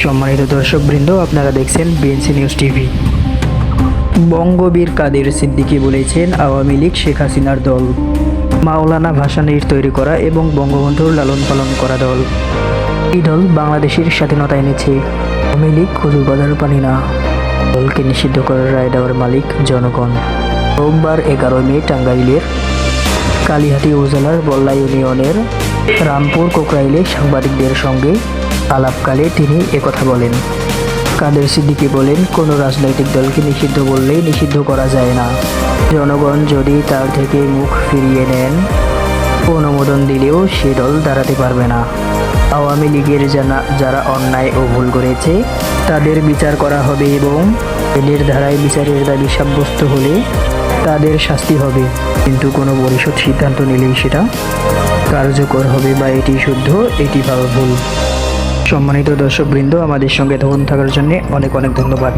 সম্মানিত দর্শকবৃন্দ, আপনারা দেখছেন বিএনসি নিউজ টিভি। বঙ্গবীর কাদের সিদ্দিকী বলেছেন, আওয়ামী লীগ শেখ হাসিনার দল, মাওলানা ভাসানীর তৈরি করা এবং বঙ্গবন্ধুর লালন পালন করা দল। এই দল বাংলাদেশের স্বাধীনতা এনেছে। আওয়ামী লীগ খুজুর বাঁধার পানি না। দলকে নিষিদ্ধ করার রায় দেওয়ার মালিক জনগণ। রোববার 11 মে টাঙ্গাইলের কালিহাতী উপজেলার বল্লা ইউনিয়নের রামপুর কোকরাইলে সাংবাদিকদের সঙ্গে আলাপকালে তিনি একথা বলেন। কাদের সিদ্দিকী বলেন, কোনো রাজনৈতিক দলকে নিষিদ্ধ বললেই নিষিদ্ধ করা যায় না। জনগণ যদি তার থেকে মুখ ফিরিয়ে নেন, অনুমোদন দিলেও সে দল দাঁড়াতে পারবে না। আওয়ামী লীগের যারা অন্যায় ও ভুল করেছে তাদের বিচার করা হবে এবং আইনের ধারায় বিচারের দাবি সাব্যস্ত হলে তাদের শাস্তি হবে, কিন্তু কোনো পরিষদ সিদ্ধান্ত নিলেই সেটা কার্যকর হবে বা এটি শুদ্ধ, এটি ভাবা ভুল। সম্মানিত দর্শকবৃন্দ, আমাদের সঙ্গে তখন থাকার জন্য অনেক অনেক ধন্যবাদ।